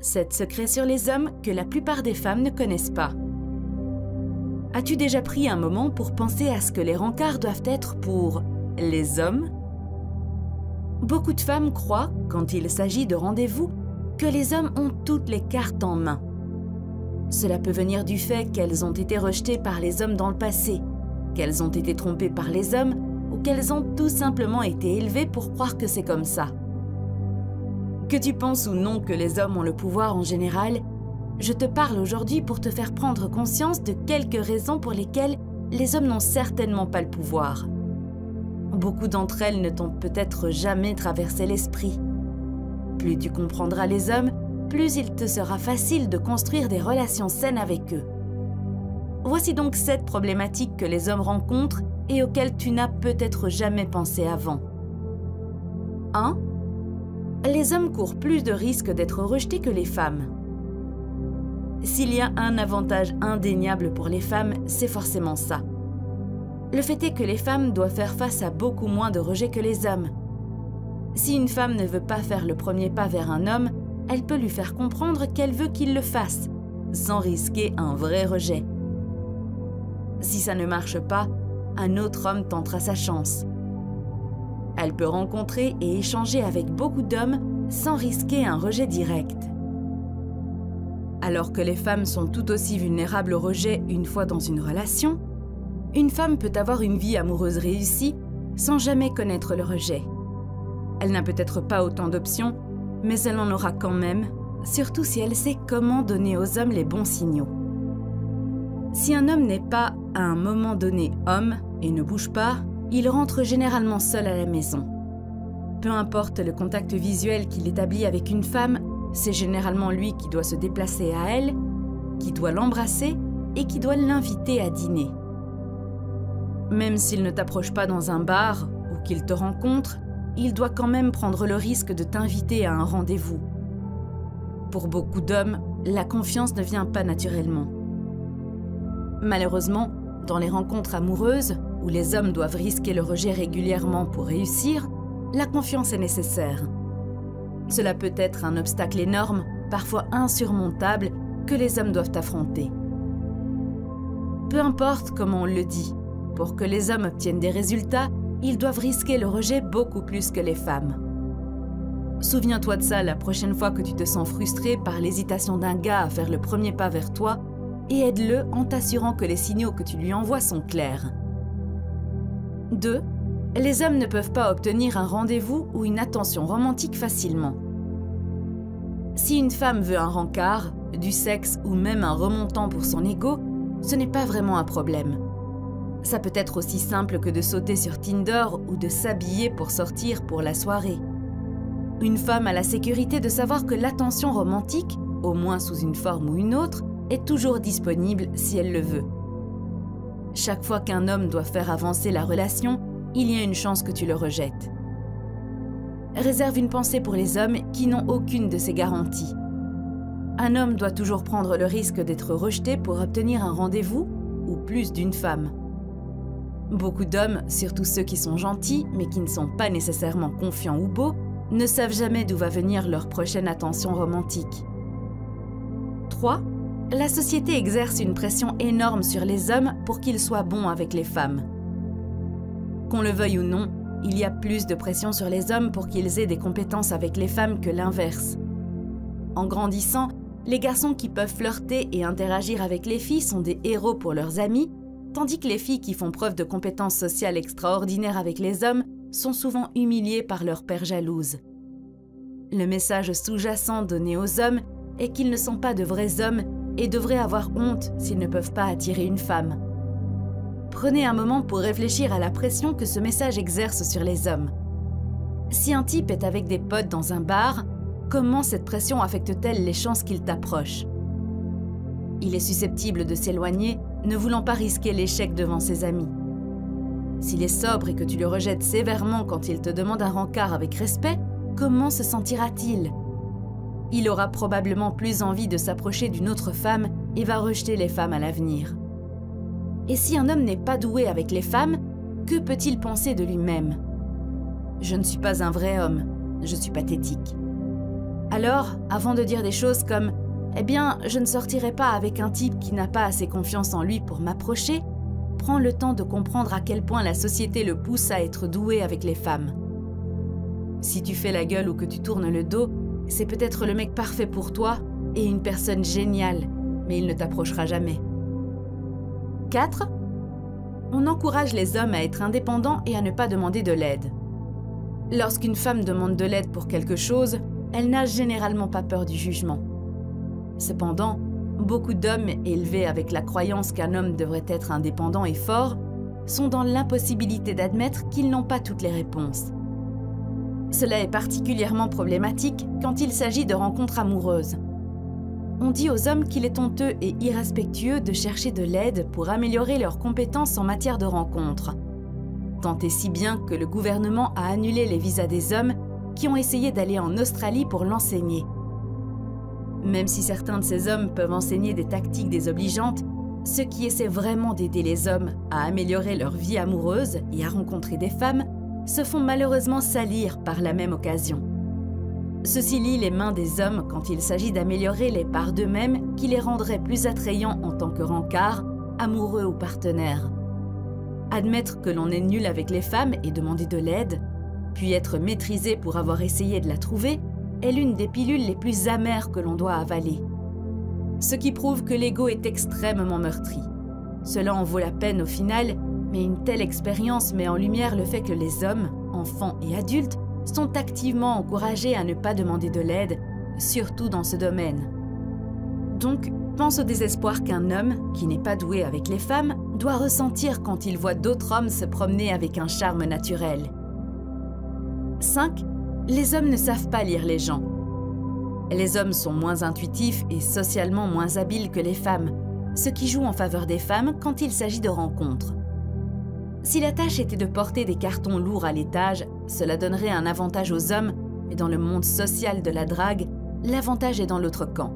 7 secrets sur les hommes que la plupart des femmes ne connaissent pas. As-tu déjà pris un moment pour penser à ce que les rencarts doivent être pour les hommes? Beaucoup de femmes croient, quand il s'agit de rendez-vous, que les hommes ont toutes les cartes en main. Cela peut venir du fait qu'elles ont été rejetées par les hommes dans le passé, qu'elles ont été trompées par les hommes ou qu'elles ont tout simplement été élevées pour croire que c'est comme ça. Que tu penses ou non que les hommes ont le pouvoir en général, je te parle aujourd'hui pour te faire prendre conscience de quelques raisons pour lesquelles les hommes n'ont certainement pas le pouvoir. Beaucoup d'entre elles ne t'ont peut-être jamais traversé l'esprit. Plus tu comprendras les hommes, plus il te sera facile de construire des relations saines avec eux. Voici donc 7 problématiques que les hommes rencontrent et auxquelles tu n'as peut-être jamais pensé avant. 1. Les hommes courent plus de risques d'être rejetés que les femmes. S'il y a un avantage indéniable pour les femmes, c'est forcément ça. Le fait est que les femmes doivent faire face à beaucoup moins de rejets que les hommes. Si une femme ne veut pas faire le premier pas vers un homme, elle peut lui faire comprendre qu'elle veut qu'il le fasse, sans risquer un vrai rejet. Si ça ne marche pas, un autre homme tentera sa chance. Elle peut rencontrer et échanger avec beaucoup d'hommes sans risquer un rejet direct. Alors que les femmes sont tout aussi vulnérables au rejet une fois dans une relation, une femme peut avoir une vie amoureuse réussie sans jamais connaître le rejet. Elle n'a peut-être pas autant d'options, mais elle en aura quand même, surtout si elle sait comment donner aux hommes les bons signaux. Si un homme n'est pas, à un moment donné, homme et ne bouge pas, il rentre généralement seul à la maison. Peu importe le contact visuel qu'il établit avec une femme, c'est généralement lui qui doit se déplacer à elle, qui doit l'embrasser et qui doit l'inviter à dîner. Même s'il ne t'approche pas dans un bar ou qu'il te rencontre, il doit quand même prendre le risque de t'inviter à un rendez-vous. Pour beaucoup d'hommes, la confiance ne vient pas naturellement. Malheureusement, dans les rencontres amoureuses, où les hommes doivent risquer le rejet régulièrement pour réussir, la confiance est nécessaire. Cela peut être un obstacle énorme, parfois insurmontable, que les hommes doivent affronter. Peu importe comment on le dit, pour que les hommes obtiennent des résultats, ils doivent risquer le rejet beaucoup plus que les femmes. Souviens-toi de ça la prochaine fois que tu te sens frustré par l'hésitation d'un gars à faire le premier pas vers toi et aide-le en t'assurant que les signaux que tu lui envoies sont clairs. 2. Les hommes ne peuvent pas obtenir un rendez-vous ou une attention romantique facilement. Si une femme veut un rencard, du sexe ou même un remontant pour son ego, ce n'est pas vraiment un problème. Ça peut être aussi simple que de sauter sur Tinder ou de s'habiller pour sortir pour la soirée. Une femme a la sécurité de savoir que l'attention romantique, au moins sous une forme ou une autre, est toujours disponible si elle le veut. Chaque fois qu'un homme doit faire avancer la relation, il y a une chance que tu le rejettes. Réserve une pensée pour les hommes qui n'ont aucune de ces garanties. Un homme doit toujours prendre le risque d'être rejeté pour obtenir un rendez-vous ou plus d'une femme. Beaucoup d'hommes, surtout ceux qui sont gentils mais qui ne sont pas nécessairement confiants ou beaux, ne savent jamais d'où va venir leur prochaine attention romantique. 3. La société exerce une pression énorme sur les hommes pour qu'ils soient bons avec les femmes. Qu'on le veuille ou non, il y a plus de pression sur les hommes pour qu'ils aient des compétences avec les femmes que l'inverse. En grandissant, les garçons qui peuvent flirter et interagir avec les filles sont des héros pour leurs amis, tandis que les filles qui font preuve de compétences sociales extraordinaires avec les hommes sont souvent humiliées par leur père jalouse. Le message sous-jacent donné aux hommes est qu'ils ne sont pas de vrais hommes et devraient avoir honte s'ils ne peuvent pas attirer une femme. Prenez un moment pour réfléchir à la pression que ce message exerce sur les hommes. Si un type est avec des potes dans un bar, comment cette pression affecte-t-elle les chances qu'il t'approche? Il est susceptible de s'éloigner, ne voulant pas risquer l'échec devant ses amis. S'il est sobre et que tu le rejettes sévèrement quand il te demande un rencard avec respect, comment se sentira-t-il? Il aura probablement plus envie de s'approcher d'une autre femme et va rejeter les femmes à l'avenir. Et si un homme n'est pas doué avec les femmes, que peut-il penser de lui-même? Je ne suis pas un vrai homme, je suis pathétique. Alors, avant de dire des choses comme « Eh bien, je ne sortirai pas avec un type qui n'a pas assez confiance en lui pour m'approcher », prends le temps de comprendre à quel point la société le pousse à être doué avec les femmes. Si tu fais la gueule ou que tu tournes le dos, c'est peut-être le mec parfait pour toi et une personne géniale, mais il ne t'approchera jamais. 4. On encourage les hommes à être indépendants et à ne pas demander de l'aide. Lorsqu'une femme demande de l'aide pour quelque chose, elle n'a généralement pas peur du jugement. Cependant, beaucoup d'hommes élevés avec la croyance qu'un homme devrait être indépendant et fort sont dans l'impossibilité d'admettre qu'ils n'ont pas toutes les réponses. Cela est particulièrement problématique quand il s'agit de rencontres amoureuses. On dit aux hommes qu'il est honteux et irrespectueux de chercher de l'aide pour améliorer leurs compétences en matière de rencontres. Tant et si bien que le gouvernement a annulé les visas des hommes qui ont essayé d'aller en Australie pour l'enseigner. Même si certains de ces hommes peuvent enseigner des tactiques désobligeantes, ceux qui essaient vraiment d'aider les hommes à améliorer leur vie amoureuse et à rencontrer des femmes se font malheureusement salir par la même occasion. Ceci lie les mains des hommes quand il s'agit d'améliorer les parts d'eux-mêmes qui les rendraient plus attrayants en tant que rencarts, amoureux ou partenaires. Admettre que l'on est nul avec les femmes et demander de l'aide, puis être maîtrisé pour avoir essayé de la trouver, est l'une des pilules les plus amères que l'on doit avaler. Ce qui prouve que l'ego est extrêmement meurtri. Cela en vaut la peine au final, mais une telle expérience met en lumière le fait que les hommes, enfants et adultes, sont activement encouragés à ne pas demander de l'aide, surtout dans ce domaine. Donc, pense au désespoir qu'un homme, qui n'est pas doué avec les femmes, doit ressentir quand il voit d'autres hommes se promener avec un charme naturel. 5. Les hommes ne savent pas lire les gens. Les hommes sont moins intuitifs et socialement moins habiles que les femmes, ce qui joue en faveur des femmes quand il s'agit de rencontres. Si la tâche était de porter des cartons lourds à l'étage, cela donnerait un avantage aux hommes, mais dans le monde social de la drague, l'avantage est dans l'autre camp.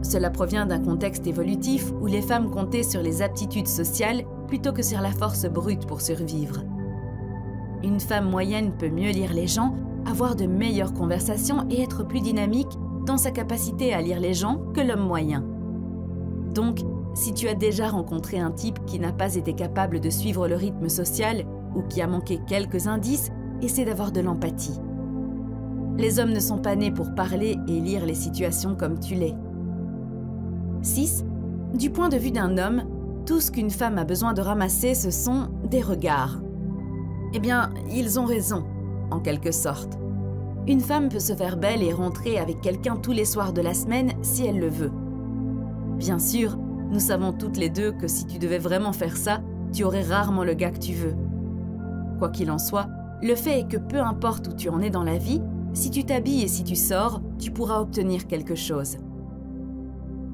Cela provient d'un contexte évolutif où les femmes comptaient sur les aptitudes sociales plutôt que sur la force brute pour survivre. Une femme moyenne peut mieux lire les gens, avoir de meilleures conversations et être plus dynamique dans sa capacité à lire les gens que l'homme moyen. Donc, si tu as déjà rencontré un type qui n'a pas été capable de suivre le rythme social ou qui a manqué quelques indices, essaie d'avoir de l'empathie. Les hommes ne sont pas nés pour parler et lire les situations comme tu l'es. 6. Du point de vue d'un homme, tout ce qu'une femme a besoin de ramasser, ce sont des regards. Eh bien, ils ont raison, en quelque sorte. Une femme peut se faire belle et rentrer avec quelqu'un tous les soirs de la semaine si elle le veut. Bien sûr, nous savons toutes les deux que si tu devais vraiment faire ça, tu aurais rarement le gars que tu veux. Quoi qu'il en soit, le fait est que peu importe où tu en es dans la vie, si tu t'habilles et si tu sors, tu pourras obtenir quelque chose.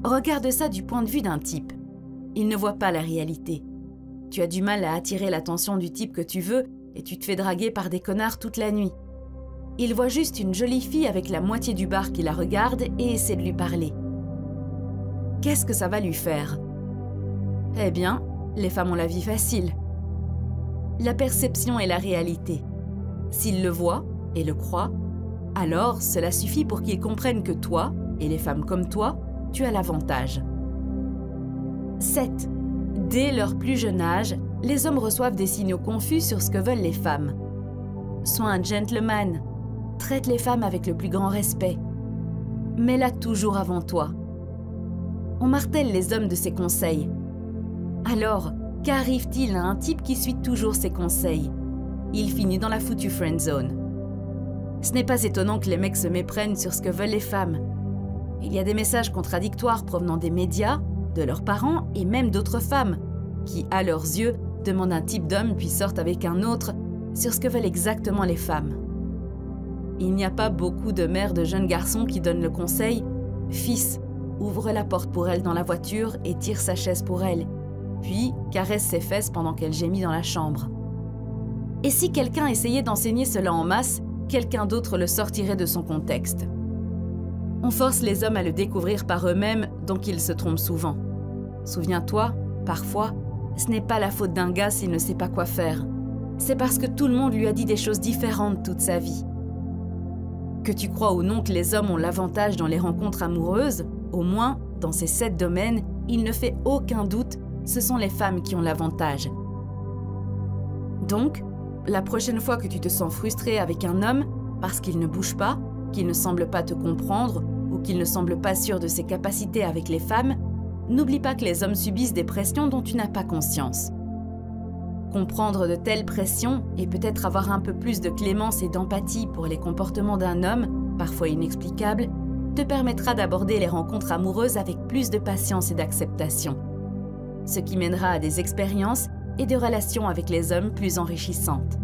Regarde ça du point de vue d'un type. Il ne voit pas la réalité. Tu as du mal à attirer l'attention du type que tu veux et tu te fais draguer par des connards toute la nuit. Il voit juste une jolie fille avec la moitié du bar qui la regarde et essaie de lui parler. Qu'est-ce que ça va lui faire? Eh bien, les femmes ont la vie facile. La perception est la réalité. S'il le voit et le croit, alors cela suffit pour qu'il comprenne que toi, et les femmes comme toi, tu as l'avantage. 7. Dès leur plus jeune âge, les hommes reçoivent des signaux confus sur ce que veulent les femmes. Sois un gentleman. Traite les femmes avec le plus grand respect. Mets-la toujours avant toi. On martèle les hommes de ces conseils. Alors, qu'arrive-t-il à un type qui suit toujours ses conseils? Il finit dans la foutue friend zone. Ce n'est pas étonnant que les mecs se méprennent sur ce que veulent les femmes. Il y a des messages contradictoires provenant des médias, de leurs parents et même d'autres femmes, qui, à leurs yeux, demandent un type d'homme puis sortent avec un autre sur ce que veulent exactement les femmes. Il n'y a pas beaucoup de mères de jeunes garçons qui donnent le conseil « Fils, ouvre la porte pour elle dans la voiture et tire sa chaise pour elle, puis caresse ses fesses pendant qu'elle gémit dans la chambre. » Et si quelqu'un essayait d'enseigner cela en masse, quelqu'un d'autre le sortirait de son contexte. On force les hommes à le découvrir par eux-mêmes, donc ils se trompent souvent. Souviens-toi, parfois, ce n'est pas la faute d'un gars s'il ne sait pas quoi faire. C'est parce que tout le monde lui a dit des choses différentes toute sa vie. Que tu crois ou non que les hommes ont l'avantage dans les rencontres amoureuses, au moins, dans ces 7 domaines, il ne fait aucun doute, ce sont les femmes qui ont l'avantage. Donc, la prochaine fois que tu te sens frustré avec un homme parce qu'il ne bouge pas, qu'il ne semble pas te comprendre ou qu'il ne semble pas sûr de ses capacités avec les femmes, n'oublie pas que les hommes subissent des pressions dont tu n'as pas conscience. Comprendre de telles pressions et peut-être avoir un peu plus de clémence et d'empathie pour les comportements d'un homme, parfois inexplicables, te permettra d'aborder les rencontres amoureuses avec plus de patience et d'acceptation. Ce qui mènera à des expériences et des relations avec les hommes plus enrichissantes.